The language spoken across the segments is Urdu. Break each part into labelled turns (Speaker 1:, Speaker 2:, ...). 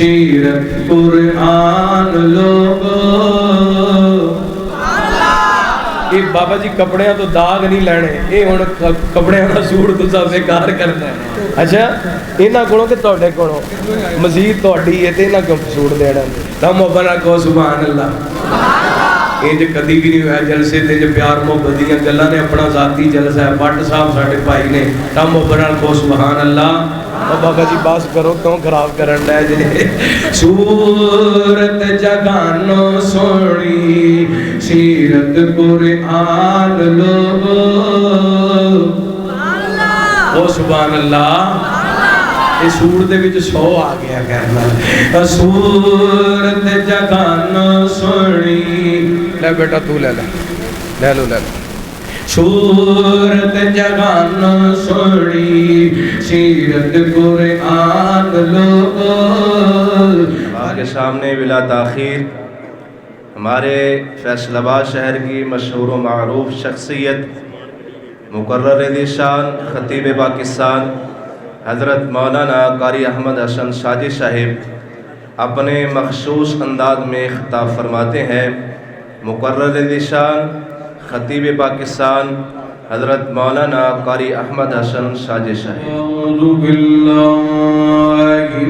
Speaker 1: سیرت قرآن لوگو یہ بابا جی کپڑیاں تو داغ نہیں لینے یہ ہوں کپڑیاں کا سوٹ تو سب بیکار کرنا ہے اچھا یہاں کو کہ تے کو مزید تھی ہے تو یہاں کو سوٹ دینا تم ابنا کو سبحان اللہ یہ کدی بھی نہیں ہوا جلسے تے جو پیار محبت دیا گلاں نے اپنا ذاتی جلسہ ہے بٹ صاحب ساڈے بھائی نے تم ابنا کو سبحان اللہ بابا جی باس کرو کیوں خراب کرن لے جی صورت جگانو سونی سیرت قرآن لوگو او سبحان اللہ یہ سور دے وچ 100 آ گیا کہنا صورت جگانو سونی لے بیٹا تو لے لے لے لو صورت جگانو سونی سیرت قرآن لوگو
Speaker 2: آپ کے سامنے بلا تاخیر ہمارے فیصل آباد شہر کی مشہور و معروف شخصیت مقرر ذیشان خطیب پاکستان حضرت مولانا قاری احمد حسن ساجد صاحب اپنے مخصوص انداز میں خطاب فرماتے ہیں مقرر ذیشان خطیب پاکستان حضرت مولانا قاری احمد حسن ساجد صاحب
Speaker 1: اعوذ باللہ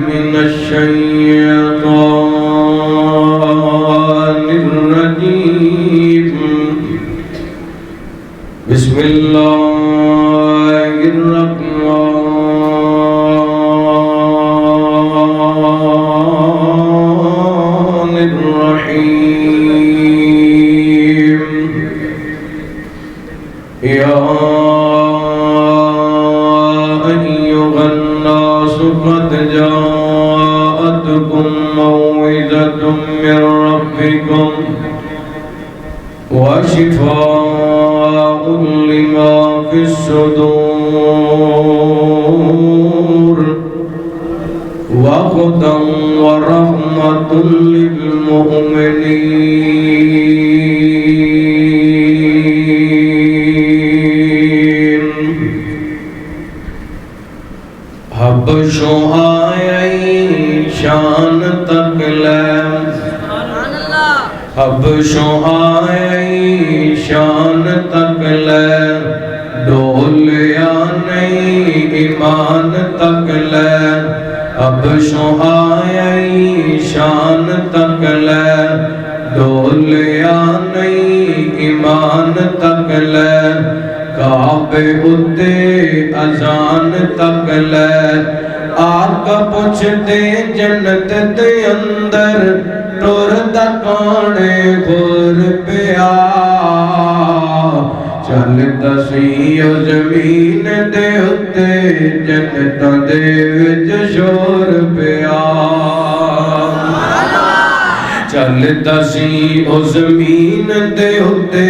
Speaker 1: من الشیطان الرجیم بسم اللہ الرحمن الرحیم یا ایھا الناس قد جاءتکم موعظۃ من ربکم وشفاء لما فی الصدور وهدى ورحمة للمؤمنين حبشوں آئی شان تک لے حبشوں آئی شان تک لے ڈولیا نہیں ایمان تک لے حبشوں آئی شان تک لے ڈولیا نہیں ایمان تک لے کعبے اتے اذان تک لے آقا پوچھتے جنت دے اندر ٹور دکانے گھر پیا چل دسی او زمین دے اتے جنت دے وچ شور پیا چل دسی او زمین دے اتے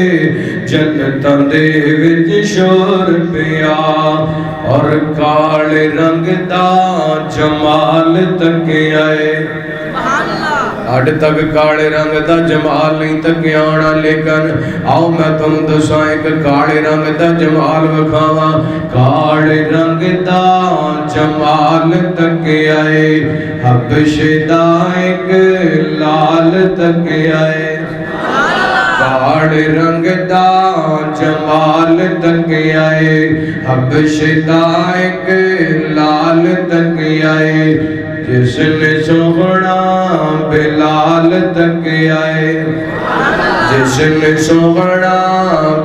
Speaker 1: جنت دے وچ شور پیا اور کالے رنگ دا جمال تک آئے اڈ تک کالے رنگ دا جمال نہیں تک آنا لیکن آؤ میں تم دساں ایک کالے رنگ دا جمال وکھاواں کالے رنگ دا جمال تک آئے حبش دا ایک لال تک آئے کالے رنگ دا جمال تک آئے حبش دا ایک لال تک آئے جس نے سونا بلال تک آئے جس نے سونا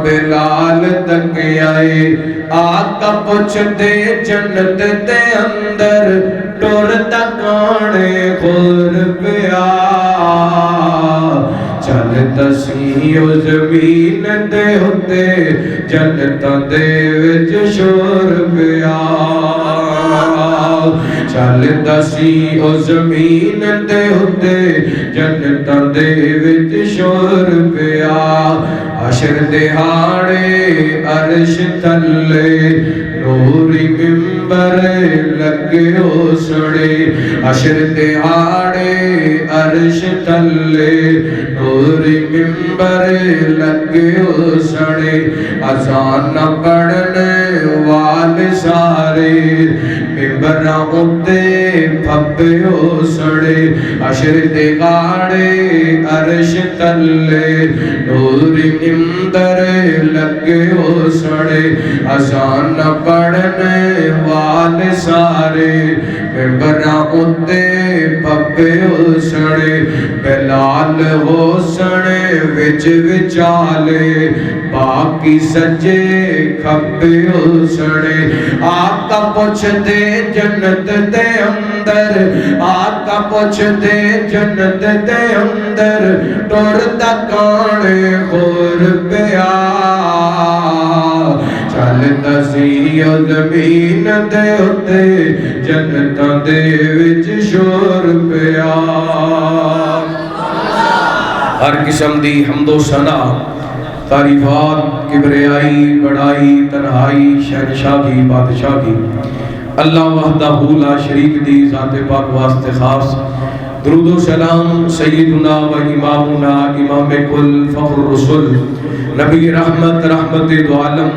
Speaker 1: بلال تک آئے آقا پوچھتے جنت دے اندر ٹور دکانے خور پیا چل دسی او زمین دے ہوتے جنت دے وچ شور پیا چل دسی او زمین دے ہوتے جنت دے وچ شور پیا حشر دہاڑے عرش تھلے نوری ممبر لگے ہو سڑے حشر دہاڑے عرش تھلے نوری ممبر لگے ہو سڑے اذان پڑھنے والے سارے ممبراں اُتے پھپے ہو سڑے حشر دے گاڑے عرش تلے نور امدر لگے ہو سڑے اذان پڑھنے والے سارے ممبراں اُتے پپے ہو سڑے بلال ہو سڑے وچ وچالے باقی سجے کھپے ہو سڑے آقا پوچھ دے جنت دے اندر آقا پوچھ دے جنت دے اندر ٹور تکانے خور پیا چلتا سی زمین دے اتے جنتاں دے وچ شور پیا ہر قسم دی حمد و ثنا تعریفات کبریائی بڑائی تنہائی شہنشاہی بادشاہی اللہ وحدہ لا شریک دی ذات پاک واسطے خاص درود و سلام سیدنا و امامنا امام کل فخر الرسل نبی رحمت رحمت دو عالم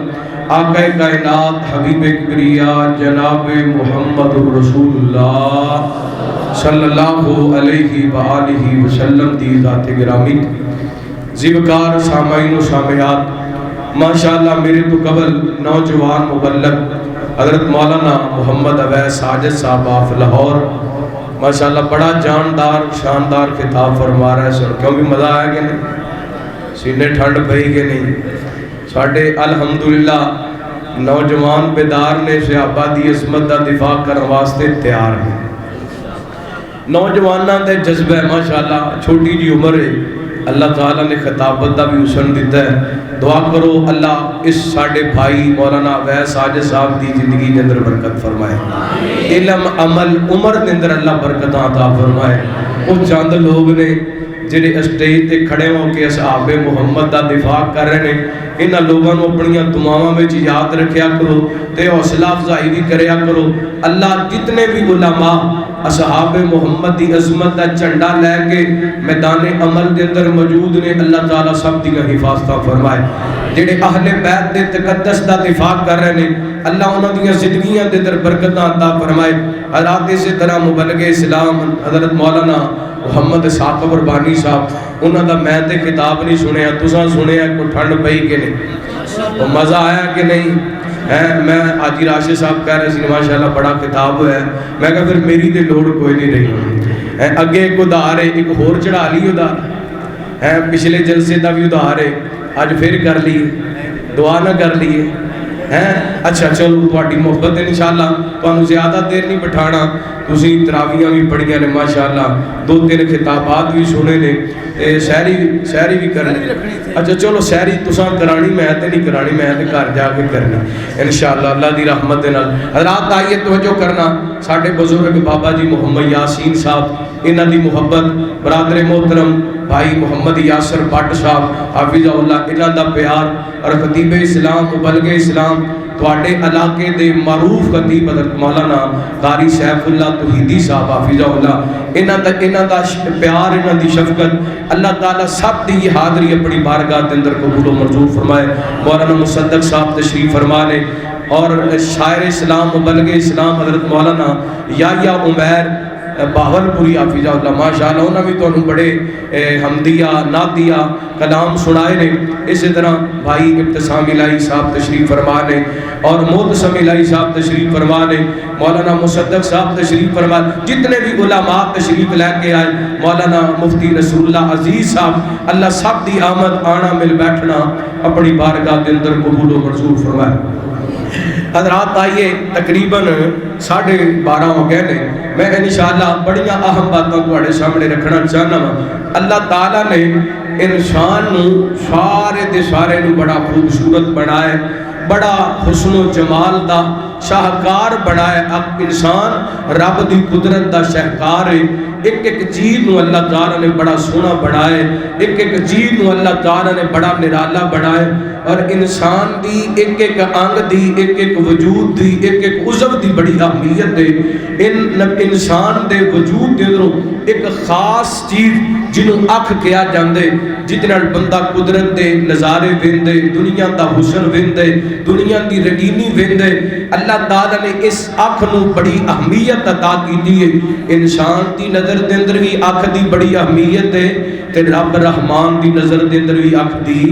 Speaker 1: آقا کائنات حبیب کبریا جناب محمد رسول اللہ صلی اللہ علیہ وآلہ وسلم دی ذات گرامی زیبکار سامعین و سامعات ماشاءاللہ میرے تو قبل نوجوان مبلغ حضرت مولانا محمد اویس ساجد صاحب آف لاہور ماشاءاللہ بڑا جاندار شاندار خطاب فرما رہا ہے سن کیوں بھی مزہ آیا کہ نہیں سینے ٹھنڈ پئی کہ نہیں ساڑھے الحمدللہ نوجوان بیدار نے صحابہ دی عظمت دا دفاع کرنے واسطے تیار ہیں نوجوانہ دے جذبہ ماشاءاللہ چھوٹی جی عمر ہے اللہ تعالیٰ نے خطابت دا بھی حسن دیتا ہے دعا کرو اللہ اس ساڑھے بھائی مولانا اویس ساجد صاحب دی زندگی کے اندر برکت فرمائے علم عمل عمر کے اندر اللہ برکت عطا فرمائے وہ چند لوگ نے جنہیں اسٹیج تے کھڑے ہوں کہ اصحاب محمد دا دفاع کر رہے ہیں انہاں لوگوں نے اپنیاں دعاواں وچ یاد رکھیا کرو تے حوصلہ افزائی بھی کریا کرو اللہ جتنے بھی علماء اصحاب محمد دی عظمت دا جھنڈا لے کے میدان عمل دے اندر موجود نے اللہ تعالیٰ سب دی حفاظت فرمائے جڑے اہل بیت دے تقدس دا دفاع کر رہے ہیں اللہ انہاں دی زندگیاں دے اندر برکتاں عطا فرمائے حضرات اسی طرح مبلغ اسلام حضرت مولانا محمد ثاقب ربانی صاحب انہاں دا میں تے خطاب نہیں سنیا تساں سنیا کوئی ٹھنڈ پئی کہ نہیں مزہ آیا کہ نہیں میں آجی راشد صاحب کہہ رہے ہیں ماشاءاللہ بڑا خطاب ہوا ہے میں کہا پھر میری تے لوڑ کوئی نہیں رہی اگے ایک ادھار ہے ایک ہور چڑھا لی ادھار پچھلے جلسے دا بھی ادھار ہے آج پھر کر لیے دعا نہ کر لیے اچھا چلو تھوڑی محبت ہے انشاءاللہ تو زیادہ دیر نہیں بٹھانا تسی تراویاں بھی پڑھیاں نے ماشاءاللہ 2-3 خطابات بھی سنے نے شہری بھی کرنے اچھا چلو شہری تساں کرانی میں تے نہیں کرانی میں تے گھر جا کے کرنی انشاءاللہ اللہ دی رحمت دے نال حضرات آئیے توجہ کرنا ساڈے بزرگ بابا جی محمد یاسین صاحب انہاں دی محبت برادر محترم بھائی محمد یاسر بٹ صاحب حافظہ اللہ انہاں دا پیار اور خطیب اسلام مبلغ اسلام تواڈے علاقے دے معروف خطیب حضرت مولانا قاری سیف اللہ توحیدی صاحب حافظہ اللہ انہاں دا پیار انہاں دی شفقت اللہ تعالیٰ سب دی یہ حاضری اپنی بارگاہ دے اندر قبول و منظور فرمائے مولانا مصدق صاحب تشریف فرما لے اور شاعر اسلام مبلغ اسلام حضرت مولانا یا عمیر باول پوری حافظہ اللہ ماشاءاللہ انہوں نے بھی تو انہوں بڑے حمدیہ نادیہ کلام سنائے نے اسی طرح بھائی ابتسام الہی صاحب تشریف فرمانے اور محتسم الہی صاحب تشریف فرمانے مولانا مصدق صاحب تشریف فرمانے جتنے بھی علماء تشریف لے کے آئے مولانا مفتی رسول اللہ عزیز صاحب اللہ سب دی آمد آنا مل بیٹھنا اپنی بارگاہ کے اندر قبول و منظور فرمائے حضرات آئیے تقریباً 12:30 ہو گئے نے میں انشاءاللہ بڑیاں اہم باتوں کو اڑے سامنے رکھنا چاہنا اللہ تعالیٰ نے انسان نو سارے دے سارے نو بڑا خوبصورت بنائے بڑا حسن و جمال دا شاہکار بنائے اب انسان رب دی قدرت دا شاہکار ہے ایک ایک چیز نو اللہ تعالیٰ نے بڑا سونا بنائے ایک ایک چیز نو اللہ تعالیٰ نے بڑا نرالا بنائے اور انسان دی ایک ایک انگ دی ایک ایک وجود دی ایک ایک عضو دی بڑی اہمیت ہے انسان دے وجود دے اندروں ایک خاص چیز جنوں اکھ کیا جاندے جتنا بندہ قدرت دے نظارے ویندے دنیا دا حسن ویندے دنیا دی رنگینی ویندے اللہ تعالیٰ نے اس اکھ نو بڑی اہمیت عطا کیتی ہے انسان دی نظر دے اندر بھی اکھ دی بڑی اہمیت ہے تے رب رحمان دی نظر دے اندر بھی اکھ دی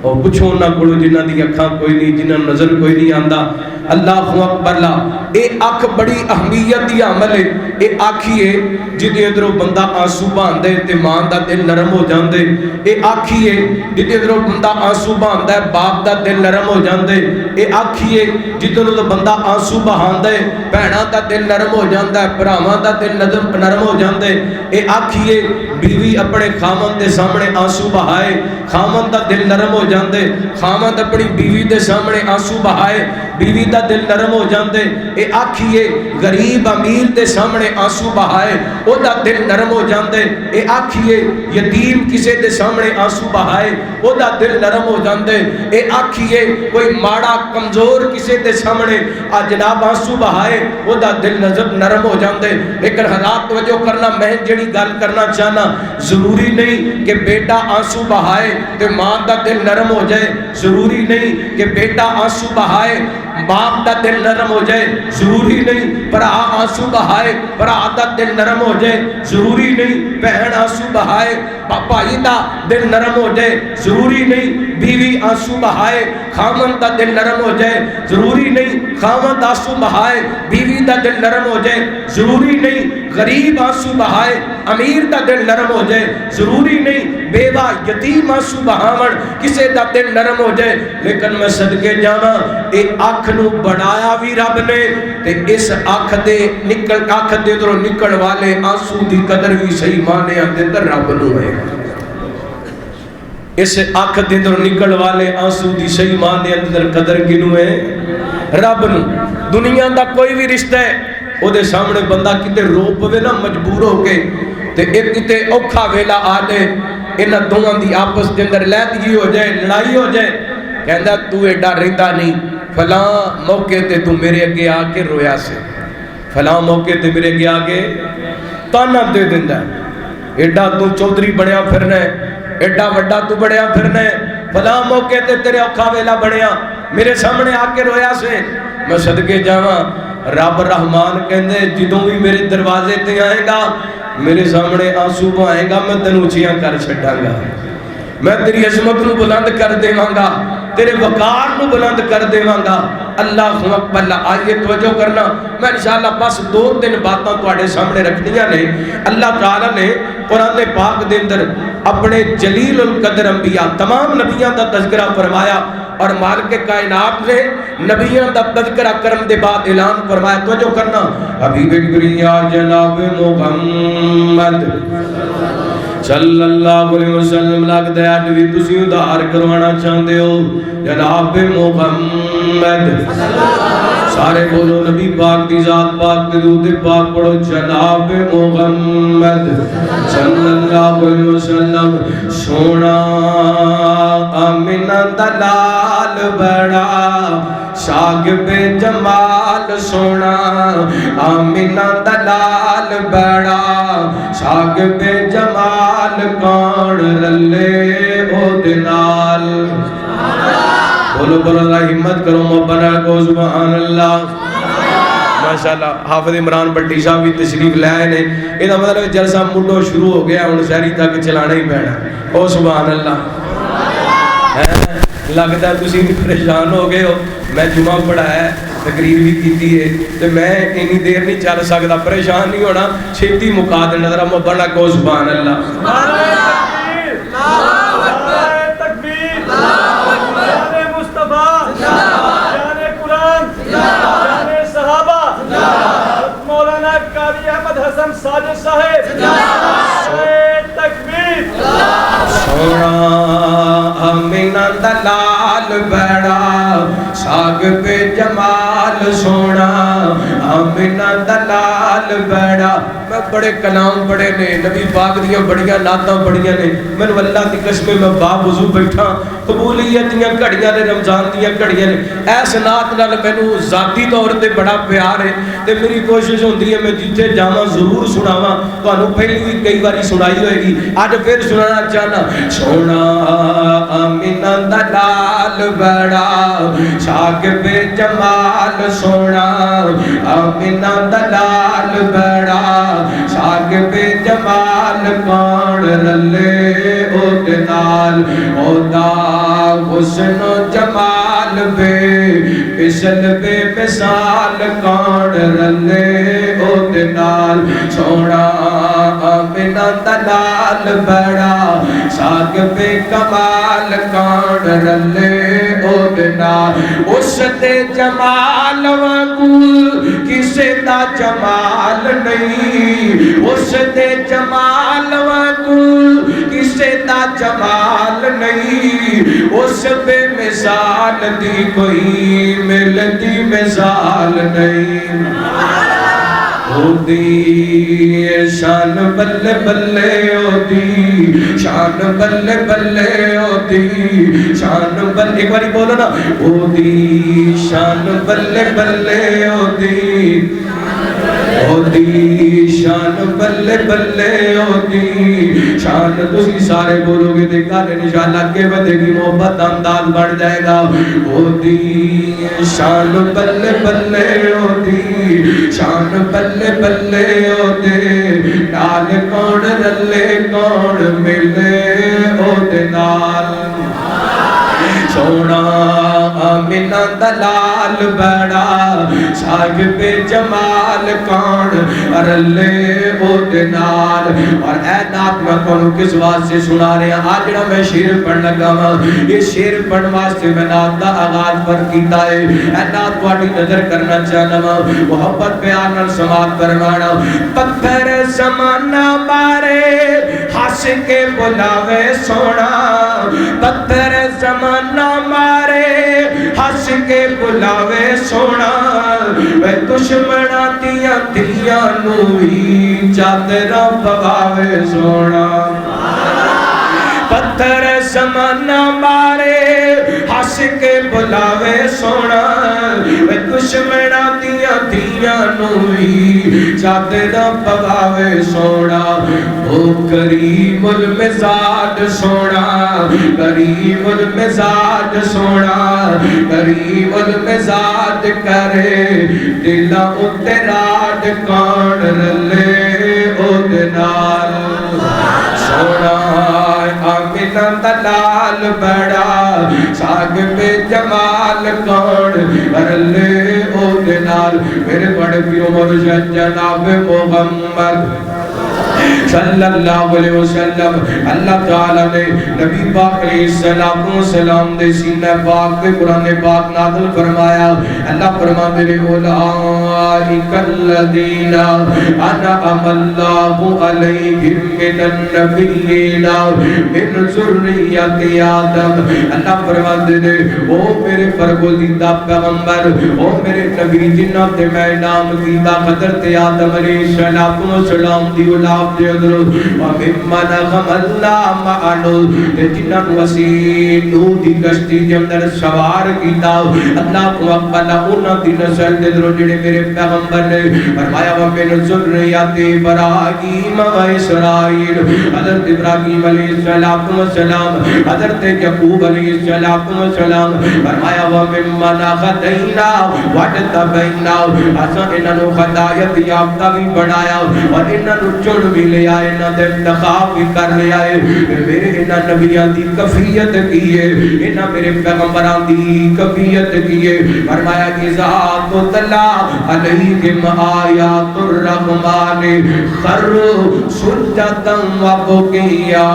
Speaker 1: اور پوچھو نہ کڑو جنہ دی اکھاں کوئی نہیں جنہ نظر کوئی نہیں آندا اللہ اکبر لا اے اکھ بڑی اہمیت دی عمل ہے اے آکھی ہے جدے اندروں بندہ آنسو بہاندے تے ماں دا دل نرم ہو جاندے اے آکھی ہے جدے اندروں بندہ آنسو بہاندا ہے باپ دا دل نرم ہو جاندے اے آکھی ہے جدے اندروں بندہ آنسو بہاندا ہے بہناں دا دل نرم ہو جاندا ہے بھراواں دا دل نرم ہو جاندے اے آکھی ہے بیوی اپنے خامن دے سامنے آنسو بہائے خامن دا دل نرم ہو جاندے خامن اپنی بیوی دے سامنے آنسو بہائے بیوی دا دل نرم ہو جاندے اے آکھیے غریب امیر دے سامنے آنسو بہائے او دا دل نرم ہو جاندے اے آکھیے یتیم کسے دے سامنے آنسو بہائے او دا دل نرم ہو جاندے اے آکھیے کوئی ماڑا کمزور کسے دے سامنے جناب آنسو بہائے او دا دل نرم ہو جاندے لیکن حضرات توجہ کرنا میں جڑی گل کرنا چاہنا ضروری نہیں کہ بیٹا آنسو بہائے تے ماں دا دل نرم ہو جائے ضروری نہیں کہ بیٹا آنسو بہائے باپ دا دل نرم ہو جائے ضروری نہیں برا آنسو بہائے برا دا دل نرم ہو جائے ضروری نہیں بہن آنسو بہائے بھائی دا دل نرم ہو جائے ضروری نہیں بیوی آنسو بہائے خامن دا دل نرم ہو جائے ضروری نہیں خامن آنسو بہائے بیوی دا دل نرم ہو جائے ضروری نہیں غریب آنسو بہائے امیر دا دل نرم ہو جائے ضروری نہیں بیوہ یتیم آنسو بہاون کسے دا دل نرم ہو جائے لیکن میں صدقے جانا ایک آنکھ نو بڑھایا بھی رب نے تے اس آنکھ دے دروں نکل والے آنسو دی قدر بھی صحیح مانے اندر رب نو ہے اس آنکھ دے دروں نکل والے آنسو دی صحیح مانے اندر قدر کنو ہے رب نو دنیا دا کوئی بھی رشتہ ہے او دے سامنے بندہ کتے رو پوے نا مجبور ہو کے تے ایک کتے اوکھا ویلا آ جائے انہاں دوواں دی آپس دے اندر لیدگی ہو جائے لڑائی ہو جائے کہندا تو ایڈا رہندا نہیں فلاں موقع تے تو میرے اگے آ کے رویا سے فلاں موقع تے میرے اگے آ کے تانا دے دیندا ایڈا تو چودھری بنیا پھرنا ہے ایڈا وڈا تو بڑیا پھرنا ہے فلاں موقع تے تیرے اوکھا ویلا بنیا میرے سامنے آ کے رویا سے میں صدقے جاواں رب رحمان کہندے جدوں بھی میرے دروازے تے آئے گا میرے سامنے آنسو بہائے گا میں تینوں اونچیاں کر چھڈاں گا میں تیری عظمت نو بلند کر دیواں گا تیرے وقار نو بلند کر دیواں گا اللہ اکبر آئیے توجہ کرنا میں انشاءاللہ بس 2-3 باتاں تواڈے سامنے رکھنیاں نے اللہ تعالیٰ نے قرآن پاک دے اندر اپنے جلیل القدر انبیاء تمام نبیاں دا تذکرہ فرمایا اور مالک کائنات نے نبیوں دا تذکرہ کرم دے بعد اعلان فرمایا توجہ کرنا حبیب کریا جناب محمد صلی اللہ علیہ وسلم لگ دے اج بھی تسی ادھار کروانا چاہندے ہو جناب محمد سارے بولو نبی پاک دی ذات پاک دی درود پاک پڑھو جناب محمد صلی اللہ علیہ وسلم سونا آمینہ دلال بڑا شاگ بے جمال سونا آمینہ دلال بڑا شاگ بے جمال کون رلے او دنال بولو بولو اللہ ہمت کرو مبنہ کو سبحان اللہ ماشاءاللہ حافظ عمران بٹی صاحب بھی تشریف لے آئے نے یہ مطلب جلسہ مڈو شروع ہو گیا ہن شہری تک چلانا ہی پینا او سبحان اللہ لگتا ہے تسی پریشان ہو گئے ہو میں جمعہ پڑھایا ہے تقریر بھی کیتی ہے تو میں اتنی دیر نہیں چل سکتا پریشان نہیں ہونا چھیتی مکا دینا ذرا مبنہ کو سبحان اللہ
Speaker 3: ساجد صاحب تکبیر
Speaker 1: سونا آمینہ دلال بڑا ساگ پہ جمال سونا آمینہ دلال بڑا میں بڑے کلام پڑھے نے نبی پاک دیاں بڑیاں نعتاں پڑھیاں نے میں اللہ دی قسم میں باب وضو بیٹھا قبولیت دیاں گھڑیاں نے رمضان دیاں گھڑیاں نے اس نعت نال مینوں ذاتی طور تے بڑا پیار ہے تے میری کوشش ہوندی ہے میں جتھے جاواں ضرور سناواں تانوں پہلی بھی کئی باری سنائی ہوئے گی اج پھر سنانا چاہنا سونا آمینہ دا لال بڑا شاگب جمال سونا آمینہ دا لال بڑا شاگب جمال کون رلے او دے نال او دا حسن و جمال بے مثل بے مثال کون رلے او دے نال سونا آمینہ دا لال بڑا شاگب کمال کون رلے او دے نال اس دے جمال وانگو کسے دا جمال نہیں اس دے جمال وانگو کسے دا جمال نہیں اس بے مثال دی کوئی ملتی مثال نہیں او دی شان بلے بلے او دی شان بلے بلے او دی شان بلے ایک باری بولو نا او دی شان بلے بلے او دی او دی شان بلے بلے او دی شان تسی سارے بولو گے تے گل انشاءاللہ کے بدے گی محبت انداز بڑھ جائے گا او دی شان بلے بلے او دی شان بلے بلے او دے نال کون رلے کون ملے او دے نال سونا آمینہ دا لال بڑا صاحب جمال کون رلے او دے نال اور اے نات میں کونوں کس واسطے سنا رہے ہیں آج جڑا میں شعر پڑھ لگا ہاں یہ شعر پڑھ واسطے میں نات دا آغاز پر کیتا ہے اے نات تواڈی نظر کرنا چاہنا ہاں محبت پیار نال سماعت کروانا پتھر زمانہ مارے ہنس کے بلاوے سونا پتھر زمانہ مارے ہنس کے بلاوے سونا وے دشمناں دیاں دلیاں نوں ہی چادراں پواوے سونا پتھر زمانہ مارے ہنس کے بلاوے سونا وے دشمناں دیاں دلیاں نوں ہی چادراں پواوے سونا او کریم المزاج سونا کریم المزاج سونا کریم المزاج کرے دلاں اُتے راج کون رلے او دے نال سونا آمینہ دا لال بڑا صاحب جمال کون رلے او دے نال میرے بڑے پیو مرشد جناب محمد صلی اللہ علیہ وسلم اللہ تعالیٰ نے نبی پاک علیہ السلام دے سینہ پاک دے قرآن پاک نازل فرمایا اللہ فرما میرے اولئک الذین انعم اللہ علیہم من النبیین من ذریۃ آدم اللہ فرما دے او میرے برگزیدہ پیغمبر او میرے نبی جنہاں تے میں نام کیتا حضرت آدم علیہ السلام دی اولاد دے اندر وَمِمَّنَ غَمَلْنَا مَعَنُ جنہاں وسیع نوح دی کشتی دے اندر سوار کیتا اللہ کو اقبلہ انہاں دی نسل دے اندر جڑے میرے پیغمبر نے فرمایا وَمِنْ ذُرِّيَّتِ إِبْرَاهِيمَ وَإِسْرَائِيلَ حضرت ابراہیم علیہ السلام حضرت یعقوب علیہ السلام فرمایا وَمِمَّنَ غَدَيْنَا وَاجْتَبَيْنَا اساں انہاں نو ہدایت یافتہ بھی بنایا اور انہاں نو چن بھی لے آئے انہاں دے انتخاب بھی کر لے آئے میرے انہاں نبیاں دی کفیت کیے انہاں میرے پیغمبران دی کفیت کیے فرمایا اذا تتلا علیہم آیات الرحمن خروا سجدا وبکیا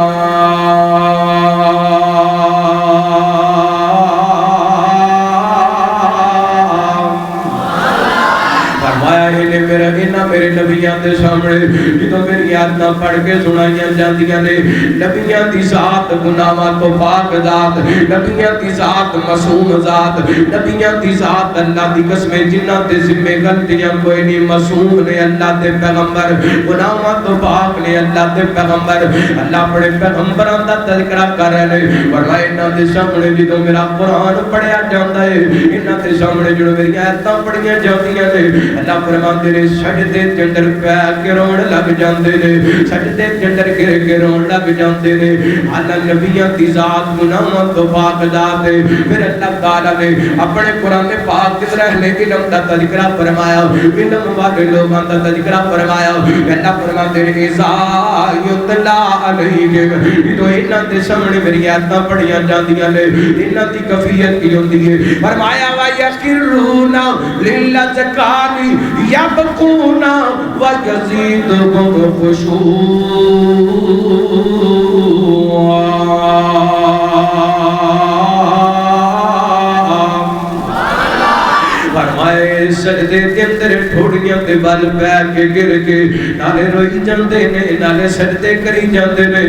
Speaker 1: میرے نبیاں دے سامنے جدوں میری آیتاں پڑھ کے سنائیاں جاندیاں نے نبیاں دی ذات گناہاں تو پاک ذات نبیاں دی ذات معصوم ذات نبیاں دی ذات اللہ دی قسم جنہاں تے ذمہ غلطیاں کوئی نہیں معصوم نے اللہ دے پیغمبر گناہاں تو پاک نے اللہ دے پیغمبر اللہ بڑے پیغمبراں دا تذکرہ کر رہے نے فرمایا انہاں دے سامنے جدوں میرا قرآن پڑھیا جاندا ہے انہاں دے سامنے جدوں میری آیتاں پڑھیاں جاندیاں نے اللہ فرماندے نے سجدے تے اندر پے کے روڑ لگ جاندے نے سجدے تے اندر گر کے روڑ لگ جاندے نے اللہ نبیاں دی ذات گناہاں تو پاک ذات ہے پھر اللہ تعالی نے اپنے قرآن پاک کے رہنے علم دا تذکرہ فرمایا علم والے لوگاں دا تذکرہ فرمایا اللہ فرماتے ہیں اذا یتلا علیہم تو انہاں دے سامنے میری آیتاں پڑھیاں جاندیاں نے انہاں دی کیفیت کی ہوندی ہے فرمایا وا یخرون للذکار یبکون ویزیدہم سجدے کے اندر ٹھوڑیاں تے بل پیر کے گر کے نالے روئی جاندے نے نالے سجدے کری جاندے نے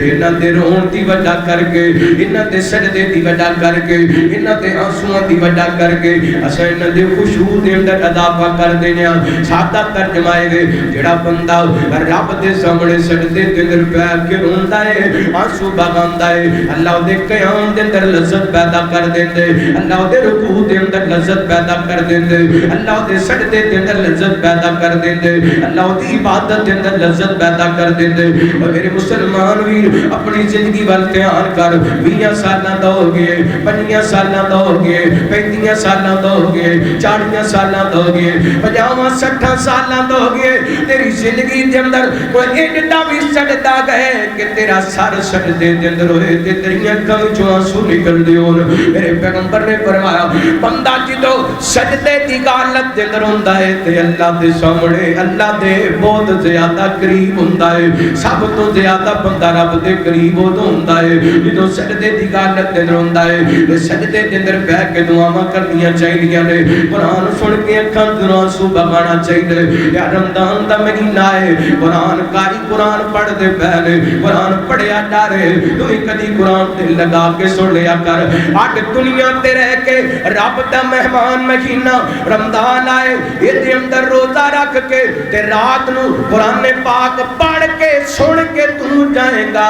Speaker 1: انہاں دے رون دی وجہ کر کے انہاں دے سجدے دی وجہ کر کے انہاں دے آنسواں دی وجہ کر کے اساں انہاں دے خشوع دے اندر ادا کر دینے ہاں سادہ ترجمہ ہے جڑا بندہ رب دے سامنے سجدے تے اندر پیر کے روندا ہے آنسو بہاندا ہے اللہ دے قیام دے اندر لذت پیدا کر دیندے اللہ دے رکوع دے اندر لذت پیدا کر دیندے اللہ دے سجدے دے اندر لذت پیدا کر دیندے اللہ دی عبادت دے اندر لذت پیدا کر دیندے اور میرے مسلمان ویر اپنی زندگی وال دھیان کر 20 سالاں دا ہو گئے 25 سالاں دا ہو گئے 35 سالاں دا ہو گئے 40 سالاں دا ہو گئے 50 60 سالاں دا ہو گئے تیری زندگی دے اندر کوئی ایڈا بھی سجدہ گئے کہ تیرا سر سجدے دے اندر ہوئے تے تیری اکھاں وچوں آنسو نکل دے ہون میرے پیغمبر نے فرمایا بندہ جدوں سجدے دی حالت دے اندر ہوندا ہے تے اللہ دے سامنے اللہ دے بہت زیادہ قریب ہوندا ہے سب تو زیادہ بندہ رب دے قریب ہوندا ہے جدوں سجدے دی حالت دے اندر ہوندا ہے تے سجدے دے اندر بیٹھ کے دعاواں کرنیاں چاہیدیاں نے قرآن سن کے اکھاں تو آنسو بہانا چاہیے یا رمضان دا مہینہ ہے قرآن کاری قرآن پڑھ دے پہلے قرآن پڑھیا ڈارے تو کدی قرآن دل لگا کے سن لیا کر اج دنیا تے رہ کے رب دا مہمان مہینہ رمضان آئے یہ اندر روزہ رکھ کے تے رات نو قرآن پاک پڑھ کے سن کے تو جائے گا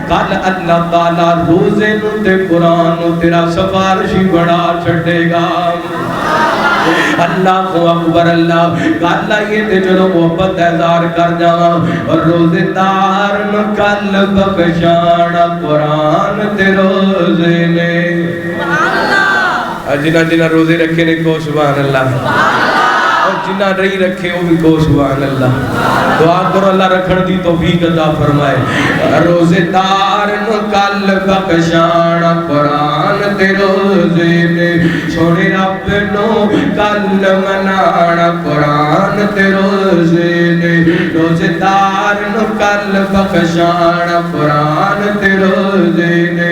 Speaker 1: کل اللہ تعالیٰ روزے نو تے قرآن نو تیرا سفارشی بڑا چھڑے گا اللہ اکبر اللہ گل آئیے تے چلو محبت اظہار کر جاواں اور روزے دار نو کل بخشانا قرآن تے روزے نے جنہ جنہ روزے رکھے نے کو سبحان اللہ اور جنہ رہی رکھے وہ بھی کو سبحان اللہ دعا کرو اللہ رکھن دی توفیق عطا فرمائے روزے دار نو کل بخشانا قرآن تے روزے نے سونے رب نو کل منانا قرآن تے روزے نے روزے دار نو کل بخشانا قرآن تے روزے نے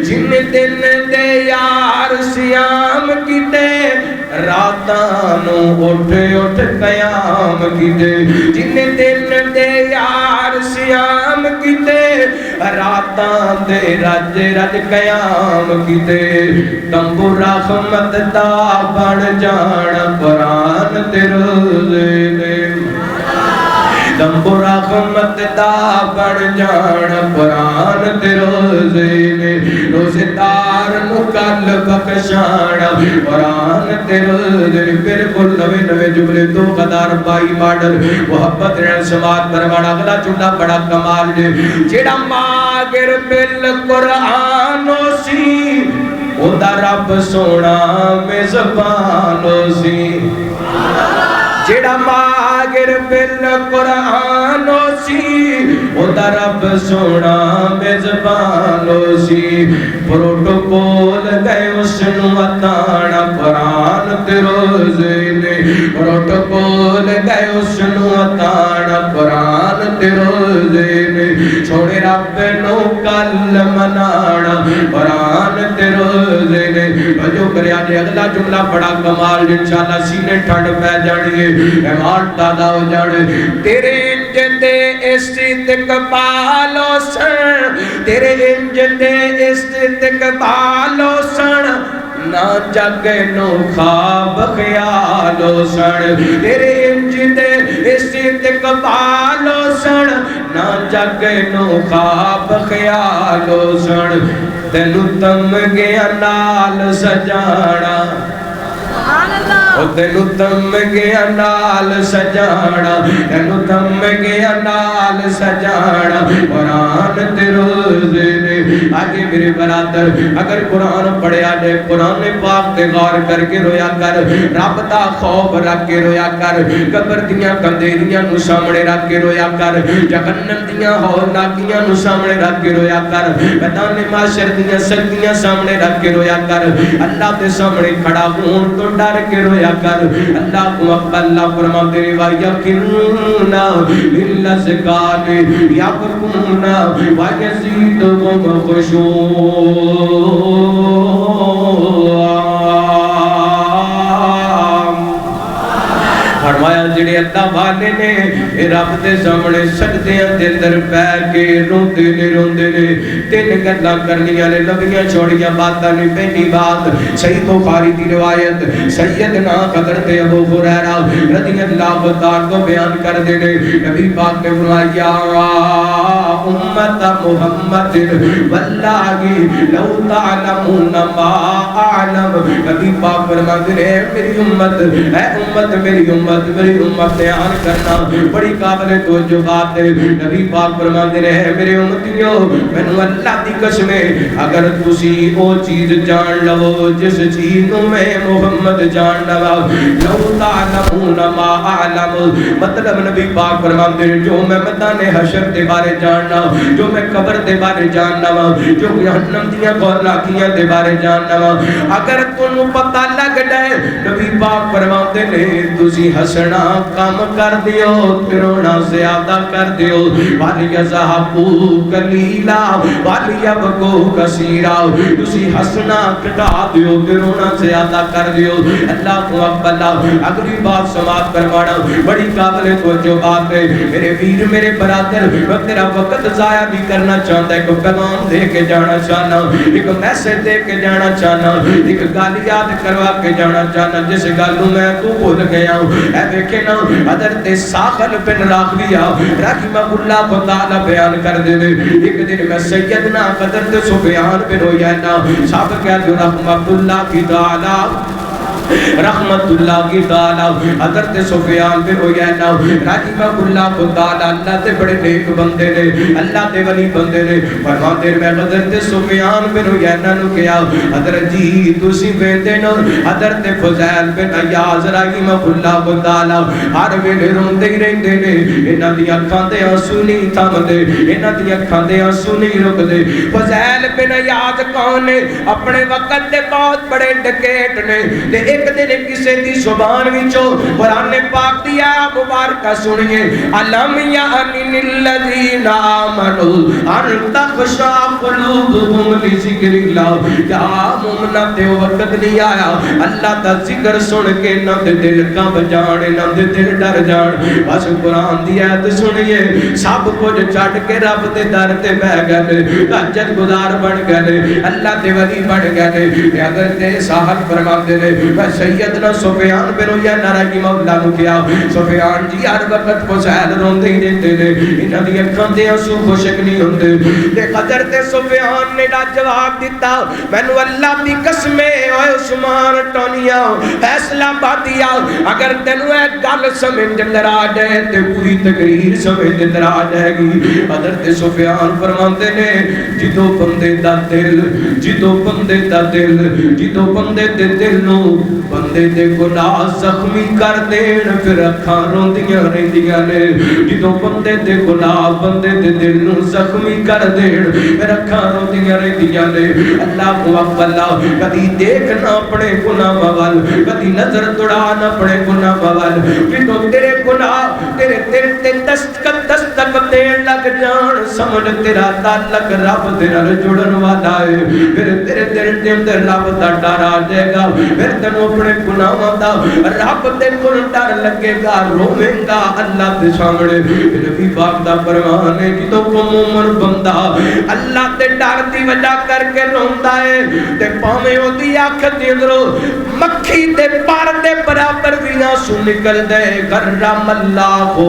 Speaker 1: جن دن دے یار سیام کیتے راتاں نو اٹھ اٹھ قیام کیتے جن دن دے یار سیام کیتے راتاں دے رج رج قیام کیتے تمبو رحمت دا بن جان قرآن تے روزے نے تمبو رحمت دا بن جان قرآن تے روزے نے روزے دار نو کل بخشانا قرآن تے روزے نے بالکل نوے نوے جملے دو قدار بائی ماڈل محبت رہن سماعت پروانا اگلا چنڈا بڑا کمال جے جیڑا ماگر بل قرآنو سی او دا رب سونا میزبانو سی جیڑا ماگر بل قرآنو سی او دا رب سونا میزبانو سی پروٹوکول گئے اس نو اتانا قرآن تے روزے نے پروٹوکول گئے اس نو اتانا قرآن تے روزے نے چھوڑے رب نو کل منانا قرآن تے روزے نے جو کریا جے اگلا جملہ بڑا کمال انشاءاللہ سینے ٹھنڈ پہ جانی ہے ایمان تازہ ہو جانے تیرے انجن دے استقبالو سن تیرے انجن دے استقبالو سن نہ جگے نو خواب خیالو سن تیرے انجن دے استقبالو سن نہ جگے نو خواب خیالو سن تینو تم گیا نال سجانا او تینو تم گیا نال سجانا تینو تم گیا نال سجانا قرآن تے روزے نے آگے میرے برادر اگر قرآن پڑھیا جائے قرآن پاک تے غور کر کے رویا کر رب دا خوف رکھ کے رویا کر قبر دیاں کندیریاں نو سامنے رکھ کے رویا کر جہنم دیاں ہولناکیاں نو سامنے رکھ کے رویا کر میدان معاشر دیاں سردیاں سامنے رکھ کے رویا کر اللہ دے سامنے کھڑا ہون تو ڈر کے رویا کر اللہ کو اللہ فرما تیرے وَيَقِنُونَ بِالْأَذْقَانِ يَبْكُونَ وَيَزِيدُهُمْ خُشُوعًا فرمایا جڑے اللہ والے نے اے رب دے سامنے سجدیاں دے اندر پیر کے روندے نے تین گلاں کرنیاں نے لبیاں چھوڑیاں باتاں نے پہلی بات صحیح بخاری دی روایت سیدنا حضرت ابو ہریرہ رضی اللہ تعالی کو بیان کر دے نے نبی پاک نے فرمایا امت محمد واللہ لو تعلمون ما اعلم نبی پاک فرماتے ہیں میری امت اے امت میری امت بیان کرنا بڑی قابل توجہ بات ہے نبی پاک فرماتے ہیں میرے امتیوں میں اللہ دی قسم ہے اگر تسی وہ چیز جان لو جس چیز میں محمد جان لو لو تعلمون ما اعلم مطلب نبی پاک فرماتے ہیں جو میں میدان حشر دے بارے جاننا جو میں قبر دے بارے جاننا جو جہنم دیاں غوراکیاں دے بارے جاننا اگر تنوں پتہ لگ جائے نبی پاک فرماتے ہیں تسی ہسنا کم کر دیو رونا زیادہ کر دیو وَلْيَذْهَبُوا قَلِيلًا وَلْيَبْكُوا كَثِيرًا تسی ہسنا کٹا دیو رونا زیادہ کر دیو اللہ کو اکبر اگلی بات سماعت فرمانا بڑی قابل توجہ بات ہے میرے ویر میرے برادر میں تیرا وقت ضائع بھی کرنا چاہتا ہے ایک پیغام دے کے جانا چاہنا ایک میسج دے کے جانا چاہنا ایک گل یاد کروا کے جانا چاہنا جس گلوں میں تو بھول گیا ہوں اے دیکھے نا حضرت ساخل بن راغویہ رحمہ اللہ تعالی بیان کر دے ایک دن میں سیدنا حضرت سفیان بن عیینہ صاحب کہہ دو رحمہ اللہ کی تعالی رحمت اللہ کی تعالی حضرت سفیان بن عیینہ رحمہ اللہ تعالی اللہ تے بڑے نیک بندے نے اللہ تے ولی بندے نے فرماتے میں حضرت سفیان بن عیینہ نو کہا حضرت جی تسی ویندے نو حضرت فضیل بن عیاض رحمہ اللہ تعالی ہر ویلے روندے ہی رہندے نے انہاں دی اکھاں تے آنسو نہیں تھمدے انہاں دی اکھاں تے آنسو نہیں رکدے فضیل بن عیاض کون نے اپنے وقت دے بہت بڑے ڈکیٹ نے تے ایک دن کسے دی زبان وچوں قرآن پاک دی آیت مبارکہ سنیے الم یعن الذین آمنوا ان تخشع قلوبهم لذکر اللہ کیا مومنا تے وقت نہیں آیا اللہ دا ذکر سن کے نہ تے دل کانپ جان نہ تے دل ڈر جان بس قرآن دی آیت سنیے سب کچھ چھڈ کے رب دے در تے بیٹھ گئے تہجد گزار بن گئے اللہ دے ولی بن گئے حضرت ساحل فرماتے نے سیدنا سفیان بن عیینہ رحمہ اللہ نو کیا سفیان جی ہر وقت فضیل روندے ہی رہتے نے انہاں دی اکھاں تے آنسو خشک نہیں ہوندے تے حضرت سفیان نے جواب دیتا مینوں اللہ دی قسم اے عثمان ٹونیا فیصلہ بادیا اگر تینوں اے گل سمجھ اندر آ جائے تے پوری تقریر سمجھ اندر آ جائے گی حضرت سفیان فرماندے نے جدوں بندے دا دل جدوں بندے دے دل نو بندے دے گناہ زخمی کر دین پھر اکھاں روندیاں رہندیاں نے جدوں بندے دے گناہ اللہ بندے دے دل نو زخمی کر دین رکھاں روندیاں رہندیاں نے اللہ کو اللہ کدی دیکھنا اپنے گناہ وال کدی نظر دوڑانا اپنے گناہ وال جدوں تیرے گناہ تیرے دل تے دستک دین لگ جان سمجھ تیرا تعلق رب دے نال جڑن والا ہے پھر تیرے دل دے اندر رب دا ڈر آ جائے گا پھر تینوں اپنے گناہاں دا رب دے کول ڈر لگے گا روویں گا اللہ دے سامنے نبی پاک دا فرمان ہے جدوں کو مومن بندہ اللہ دے ڈر دی وجہ کر کے روندا ہے تے پاویں اودی اکھ دے اندروں مکھی دے پر دے برابر بھی آنسو نکل دے کرم اللہ